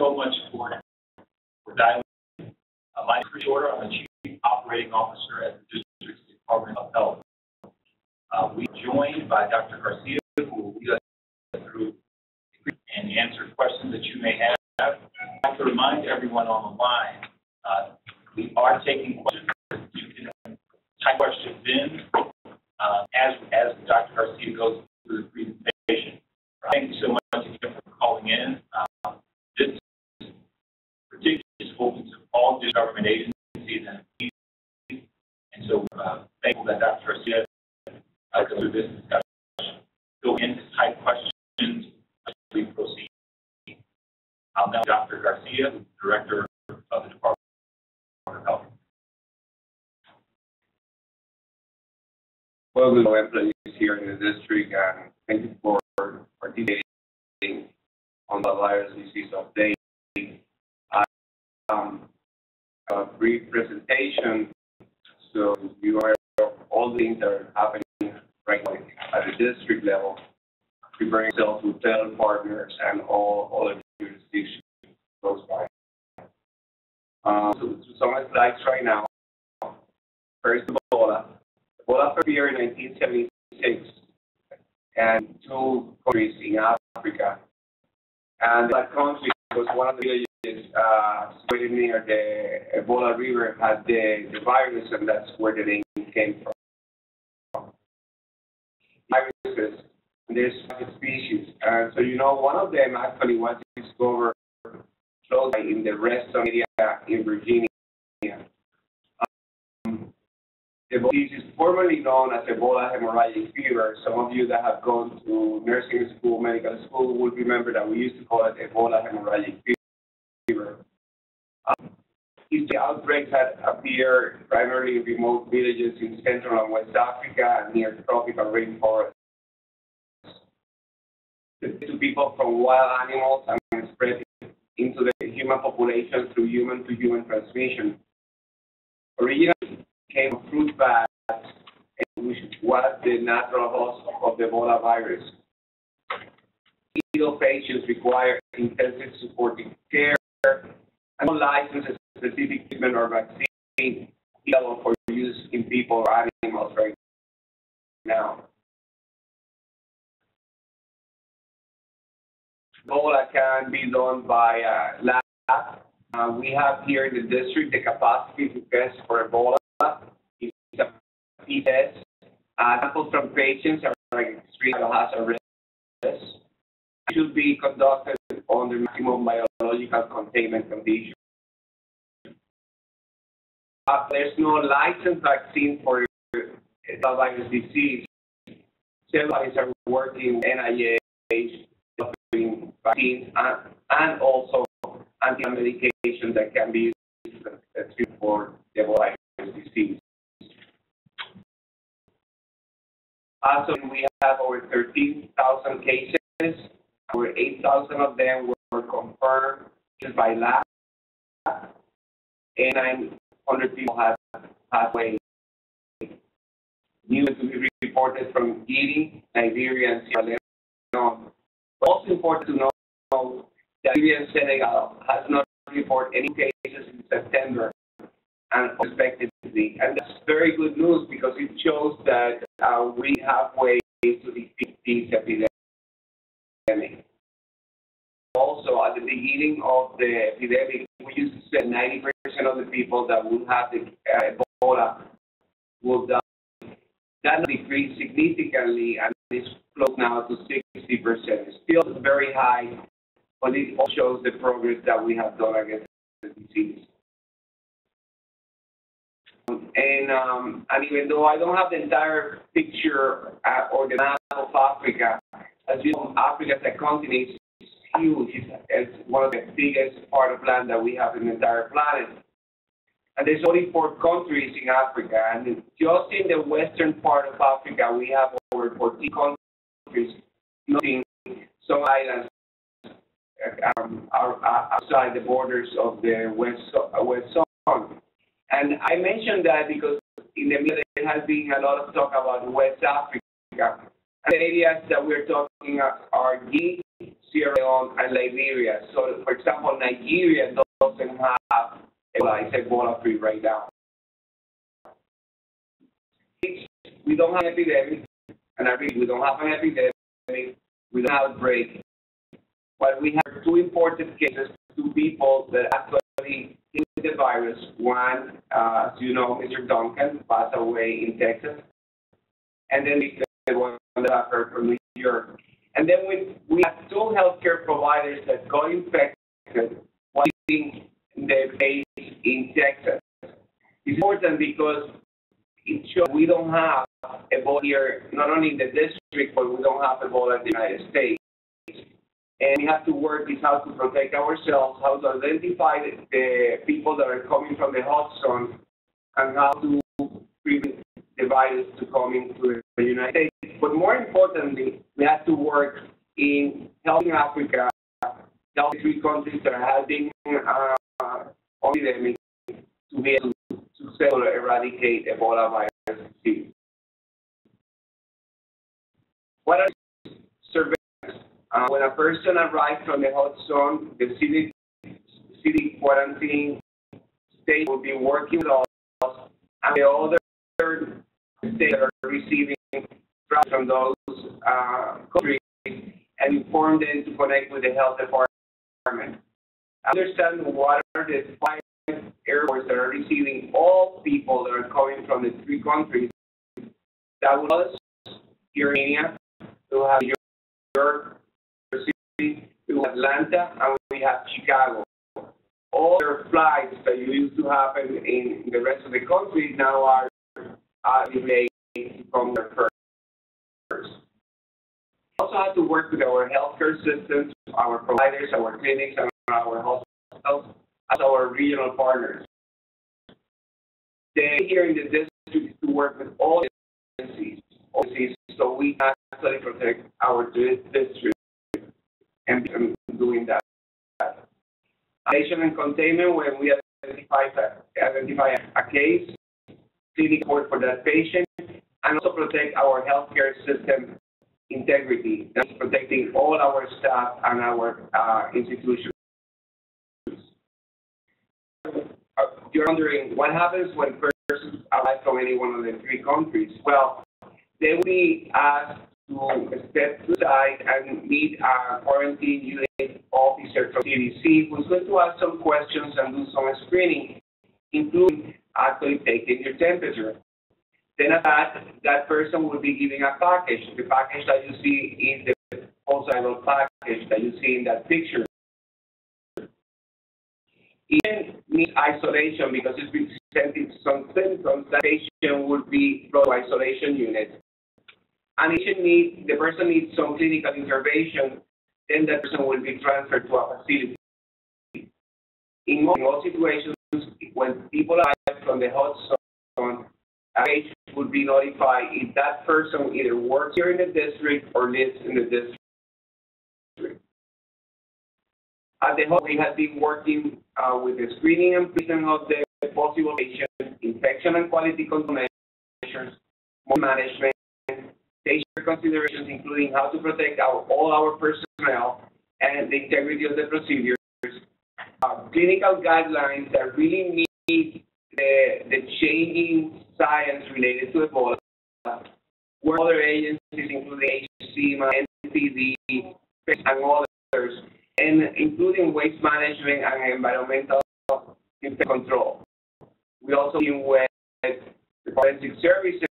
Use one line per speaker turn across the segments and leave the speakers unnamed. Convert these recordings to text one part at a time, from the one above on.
so much for dialing. My name is Chris Shorter. I'm the Chief Operating Officer at the District's Department of Health. We're joined by Dr. Garcia, who will lead us through and answer questions that you may have. I'd like to remind everyone on the line, we are taking questions. You can type questions in as Dr. Garcia goes through the presentation. Thank you so much again for calling in. This particularly is open to all government agencies and so thankful that Dr. Garcia goes through this discussion. Go in, type questions as we proceed. I'll now Dr. Garcia, Director of the Department of Health.
Well, good employees here in the district, and thank you for participating on the virus disease update. A brief presentation, so you are aware of all the things that are happening right now at the district level, preparing ourselves with federal partners and all other jurisdictions close by. So some slides right now. First, Ebola. Ebola first appeared in 1976 and two countries in Africa. And that country was one of the villages situated near the Ebola River, had the virus, and that's where the name came from. Viruses, there's 5 species. And so, one of them actually was discovered close by in the Reston area in Virginia. The disease is formerly known as Ebola hemorrhagic fever. Some of you that have gone to nursing school, medical school, will remember that we used to call it Ebola hemorrhagic fever. The outbreaks had appeared primarily in remote villages in Central and West Africa and near tropical rainforests. To people from wild animals and spread into the human population through human-to-human transmission. Originally came from fruit bats, which was the natural host of the Ebola virus. Ill patients require intensive supportive care and no licensed specific treatment or vaccine available for use in people or animals right now. Ebola can be done by lab. We have here in the district the capacity to test for Ebola. It's a test. Samples from patients are extremely hazardous. It should be conducted under maximum biological containment conditions. There's no licensed vaccine for Ebola virus disease. Several bodies are working NIH developing vaccines and also anti-medication that can be used for the Ebola virus disease. Also, we have over 13,000 cases. Over 8,000 of them were confirmed just by lab, and 900 people have passed away. News to be reported from Guinea, Nigeria, and Sierra Leone. But also important to know that Nigeria and Senegal has not reported any cases in September and unexpectedly. And that's very good news because it shows that we have ways to defeat this epidemic. Also, at the beginning of the epidemic, we used to say 90% of the people that would have the Ebola will die. That decreased significantly and is close now to 60%. It's still very high, but it also shows the progress that we have done against the disease. And even though I don't have the entire picture or the map of Africa, as you know, Africa as a continent is huge. It's one of the biggest part of land that we have in the entire planet. And there's only 4 countries in Africa. And just in the western part of Africa, we have over 14 countries, including some islands outside the borders of the West Zone. And I mentioned that because in the media there has been a lot of talk about West Africa. And the areas that we're talking are Guinea, Sierra Leone, and Liberia. So, for example, Nigeria doesn't have Ebola. It's Ebola-free right now. We don't have an epidemic, and I repeat, we don't have an epidemic, we don't have a outbreak. But we have two imported cases, two people that actually hit the virus. One, as you know, Mr. Duncan passed away in Texas, and then the one that occurred from New York. And then we have two healthcare providers that got infected while in their base in Texas. It's important because it shows we don't have Ebola here, not only in the district, but we don't have Ebola in the United States. And we have to work is how to protect ourselves, how to identify the people that are coming from the hot zone, and how to prevent the virus to come into the United States. But more importantly, we have to work in helping Africa, helping 3 countries that are having epidemic to be able to successfully eradicate Ebola virus disease. What are surveillance? When a person arrives from the hot zone, the city quarantine state will be working with us, and the other states that are receiving travel from those countries, and inform them to connect with the health department. Understand what are the 5 airports that are receiving all people that are coming from the 3 countries. That was here in India, we have New York, we have Atlanta, and we have Chicago. All their flights that used to happen in the rest of the country now are delayed to come there first. We also have to work with our healthcare systems, our providers, our clinics, and our hospitals as our regional partners. They here in the district to work with all agencies, so we can actually protect our district and doing that. Isolation and containment, when we identify a case, clinic support for that patient, and also protect our healthcare system integrity. That's protecting all our staff and our institutions. You're wondering what happens when persons arrive from any one of the 3 countries. Well, they will be asked to step aside and meet a quarantine unit officer from CDC who's going to ask some questions and do some screening, including actually taking your temperature. Then after that person will be giving a package. The package that you see is the post-viral package that you see in that picture. Even needs isolation because it's presenting some symptoms. That patient will be brought to isolation unit. And the person needs some clinical intervention, then that person will be transferred to a facility. In all situations, when people arrive from the hot zone, a patient will be notified if that person either works here in the district or lives in the district. At the home, we have been working with the screening and prevention of the possible patient, infection and quality control measures, management, patient considerations, including how to protect all our personnel and the integrity of the procedures, clinical guidelines that really meet the changing science related to Ebola, where other agencies, including HCMA, NPD, and others, and including waste management and environmental control. We also deal with the forensic services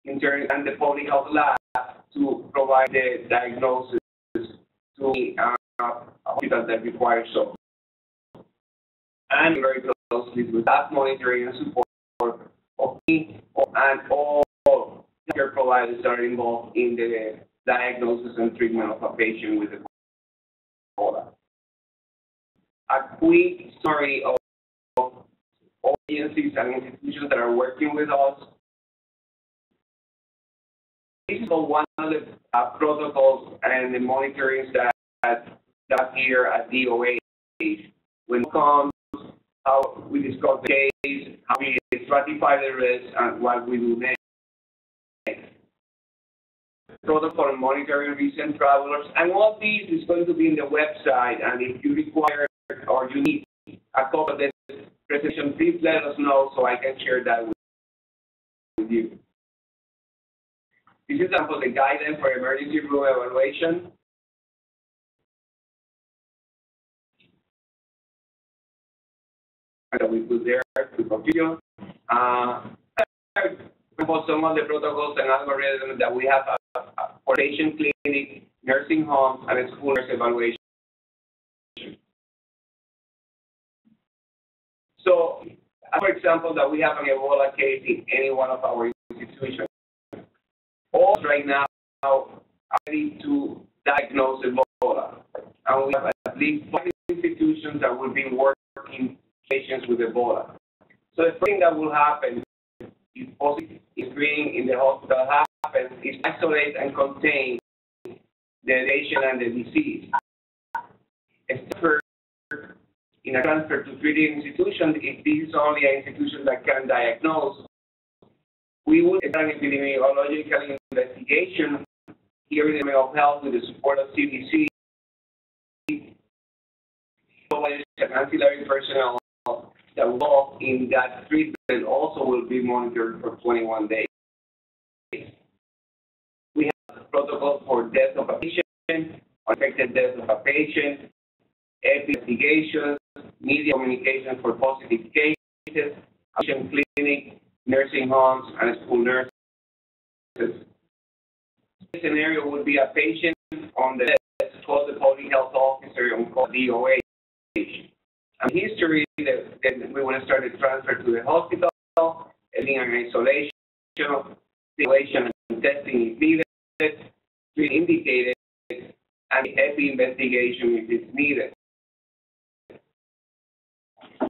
and the public health lab to provide the diagnosis to the hospitals that require so. And very closely with that monitoring and support of me and all healthcare providers that are involved in the diagnosis and treatment of a patient with Ebola. A quick summary of all agencies and institutions that are working with us. This is one of the protocols and the monitorings that here at DOH. When it comes, how we discuss the case, how we stratify the risk, and what we do next. protocol for monitoring recent travelers, and all these is going to be in the website. And if you require or you need a copy of this presentation, please let us know so I can share that with you. This is example the guidelines for emergency room evaluation. That we put there to continue. Some of the protocols and algorithms that we have for patient clinic, nursing homes, and school nurse evaluation. So, for example, that we have an Ebola case in any one of our institutions. All right now are ready to diagnose Ebola, and we have at least 5 institutions that will be working patients with Ebola. So the first thing that will happen if positive screening in the hospital happens is isolate and contain the patient and the disease. In a transfer to treating institution, if this is only an institution that can diagnose, we would start an epidemiological investigation here in the Department of Health with the support of CDC, and ancillary personnel that will in that treatment also will be monitored for 21 days. We have a protocol for death of a patient, affected death of a patient, investigations, media communication for positive cases, patient clinic, nursing homes, and school nurses. This scenario would be a patient on the desk called the public health officer on call DOH. And history that we want to start a transfer to the hospital, having an isolation, situation and testing if needed, indicated, and epi investigation if it's needed.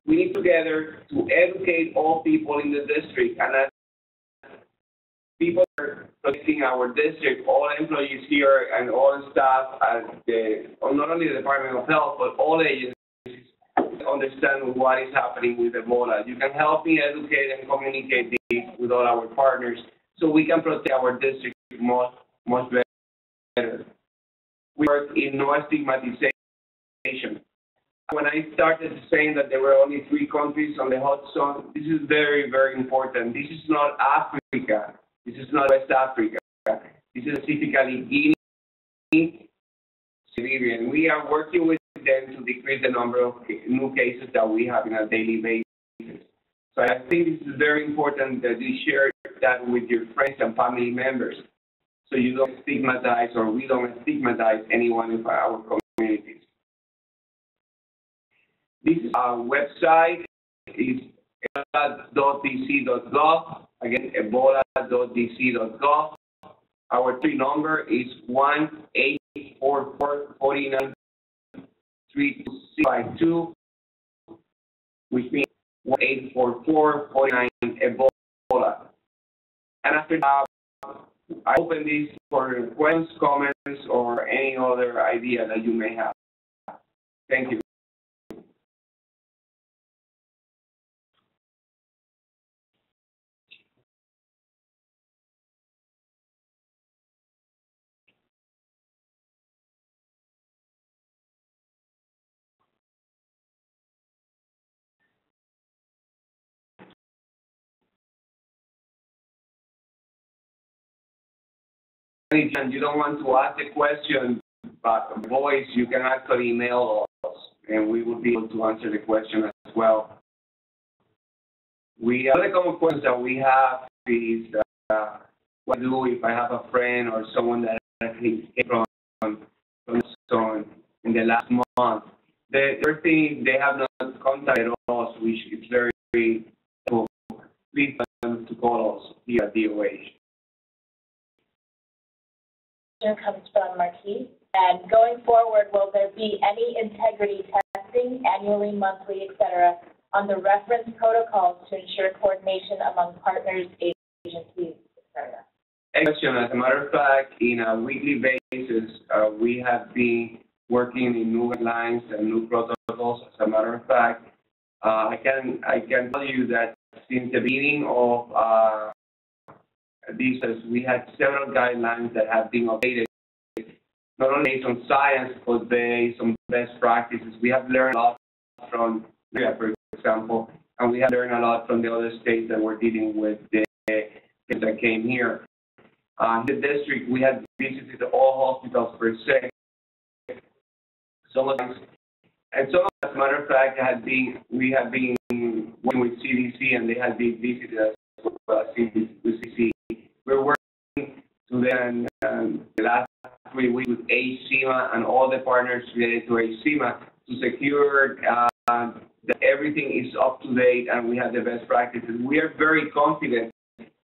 We need together to educate all people in the district, and as people are protecting our district, all employees here and all staff at not only the Department of Health, but all agencies understand what is happening with Ebola. You can help me educate and communicate this with all our partners so we can protect our district much better. We work in no stigmatization. When I started saying that there were only 3 countries on the hot zone, this is very, very important. This is not Africa. This is not West Africa. This is specifically Guinea, Siberia. And we are working with them to decrease the number of new cases that we have on a daily basis. So I think this is very important that you share that with your friends and family members so you don't stigmatize or we don't stigmatize anyone in our communities. This is our website. It's ebola.dc.gov. Again, ebola.dc.gov. Our free number is 1-844-49-3252, which means 1-844-49-EBOLA. And after that, I open this for questions, comments, or any other idea that you may have. Thank you. And you don't want to ask a question by voice, you can actually email us, and we will be able to answer the question as well. Other common questions that we have is, what do if I have a friend or someone that came from in the last month? The first thing, they have not contacted us, which is very helpful. Please to call us here at DOH.
Comes from Marquis. And going forward, will there be any integrity testing, annually, monthly, etc., on the reference protocols to ensure coordination among partners, agencies, etc.?
Question. As a matter of fact, in a weekly basis, we have been working in new guidelines and new protocols. As a matter of fact, I can tell you that since the beginning of these, we had several guidelines that have been updated, not only based on science, but based on best practices. We have learned a lot from Garcia, for example, and we have learned a lot from the other states that were dealing with the kids that came here. In the district, we had visited all hospitals per se. Some of them, and some of them, as a matter of fact, we have been working with CDC, and they have been visited as well as CDC. We're working to them the last 3 weeks with HCMA and all the partners related to HCMA to secure that everything is up to date and we have the best practices. We are very confident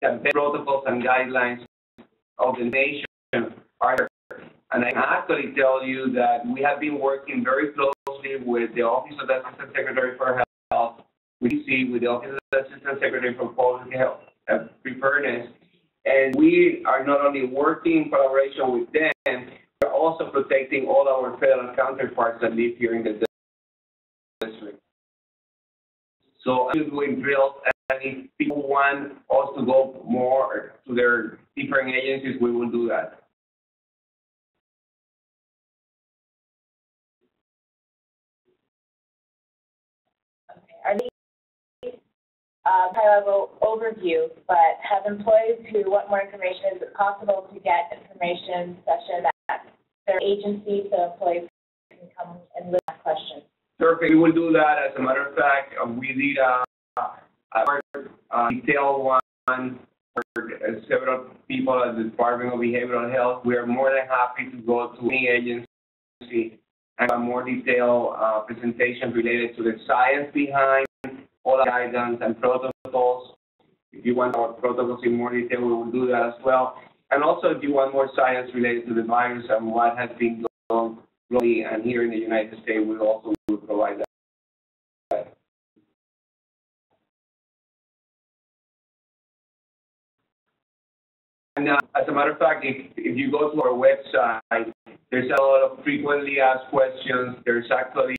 that the protocols and guidelines of the nation are there. And I can actually tell you that we have been working very closely with the Office of the Assistant Secretary for Health, with the Office of the Assistant Secretary for Public Health Preparedness, and we are not only working in collaboration with them, we're also protecting all our federal counterparts that live here in the district. So I'm doing drills, and if people want us to go more to their different agencies, we will do that.
Are these high-level overview, but have employees who want more information, is it possible to get information session at their agency so employees can come and list questions?
Perfect. We will do that. As a matter of fact, we did a detailed one for several people at the Department of Behavioral Health. We are more than happy to go to any agency and a more detailed presentation related to the science behind all the guidance and protocols. If you want our protocols in more detail, we will do that as well. And also, if you want more science related to the virus and what has been going on globally and here in the United States, we also will provide that. And as a matter of fact, if you go to our website, there's a lot of frequently asked questions. There's actually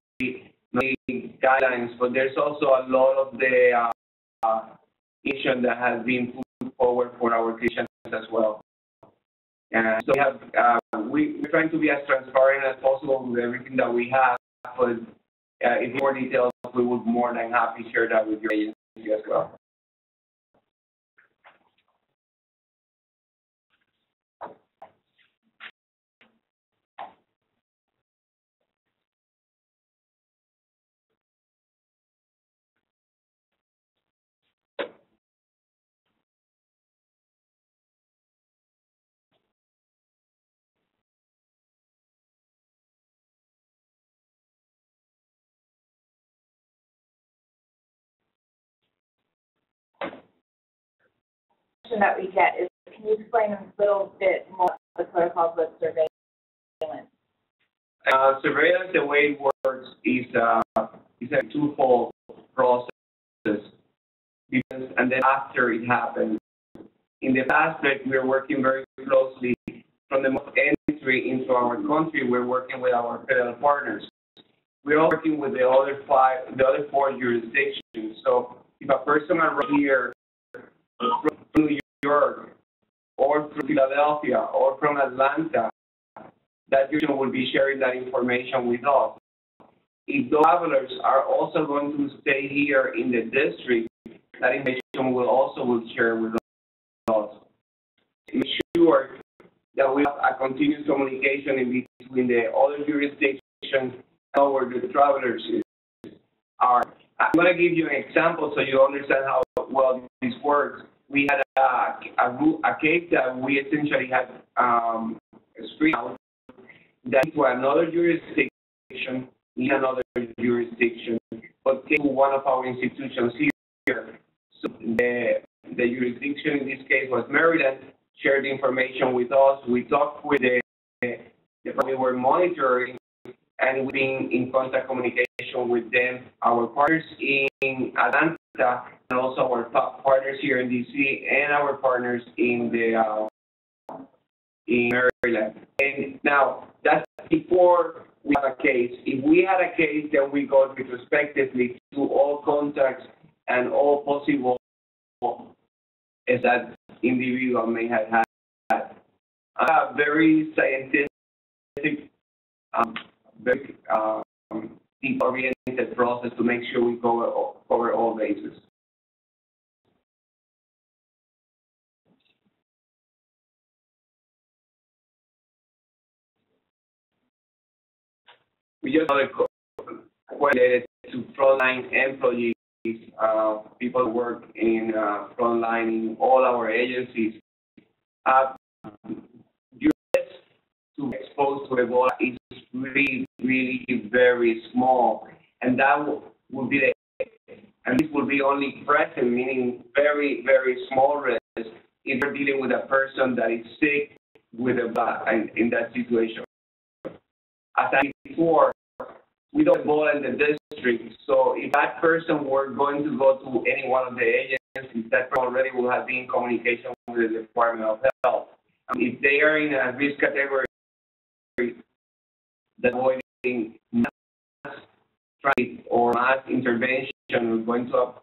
guidelines, but there's also a lot of the information that has been put forward for our patients as well. And so we're trying to be as transparent as possible with everything that we have, but if more details, we would more than happy to share that with your agency as well.
That we get is, can you explain a little bit more about the protocols with surveillance?
Surveillance, the way it works is a twofold process, and then after it happens. In the past, we're working very closely from the entry into our country. We're working with our federal partners. We're all working with the other 4 jurisdictions. So if a person arrives here from New York, or from Philadelphia, or from Atlanta, that jurisdiction will be sharing that information with us. If those travelers are also going to stay here in the district, that information will share with us. Make sure that we have a continuous communication in between the other jurisdictions and where the travelers are. I'm going to give you an example so you understand how well this works. We had a case that we essentially had screened out that to another jurisdiction, but came to one of our institutions here. So the jurisdiction in this case was Maryland, shared the information with us. We talked with we were monitoring, and we've been in constant communication with them, our partners in Atlanta, and also our partners here in DC, and our partners in Maryland. And now, that's before we have a case. If we had a case, then we go retrospectively to all contacts and all possible is that individual may have had. A very scientific, very team-oriented process to make sure we cover all bases. We just related to frontline employees, people who work in frontline in all our agencies. US to be exposed to Ebola is really, really very small, and that will be and this will be only present, meaning very, very small risk if you're dealing with a person that is sick with Ebola in that situation. As I said before, we don't Ebola in the district, so if that person were going to go to any one of the agencies, that person already will have been in communication with the Department of Health. If they are in a risk category, avoiding mass transit or mass intervention, we're going to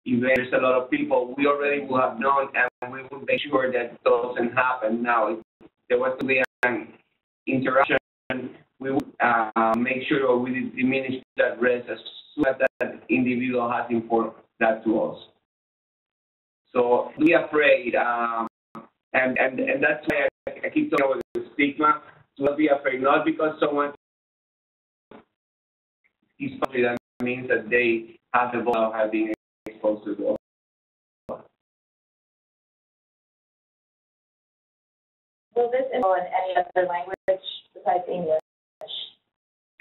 if there's a lot of people, we already will have known, and we will make sure that doesn't happen. Now, if there was to be an interaction, we will make sure we diminish that risk as soon as that individual has informed that to us. So be afraid, and that's why I keep talking about the stigma. So don't be afraid, not because someone is country that means that they have the Ebola or have been exposed to Ebola.
Will this enroll in any other language besides English?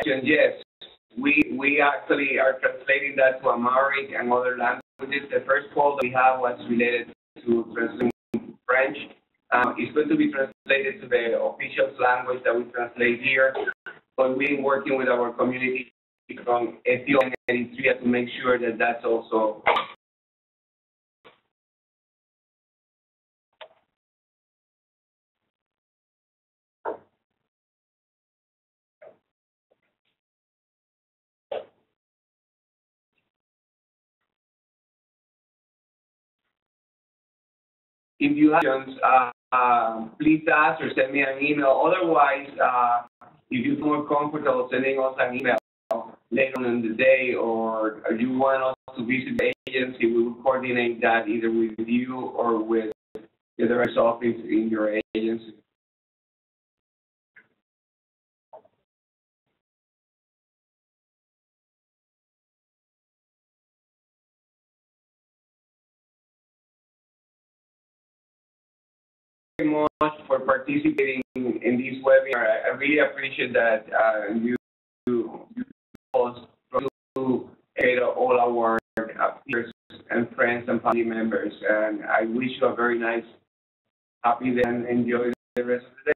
Yes, we actually are translating that to Amharic and other languages. The first call that we have was related to translating French. It's going to be translated to the official language that we translate here, but we're working with our community from Ethiopia and Eritrea to make sure that that's also. If you have questions, please ask or send me an email. Otherwise, if you feel more comfortable sending us an email later on in the day, or you want us to visit the agency, we will coordinate that either with you or with the director's office in your agency. Very much for participating in this webinar. I really appreciate that you to all our peers and friends and family members, and I wish you a very nice, happy day and enjoy the rest of the day.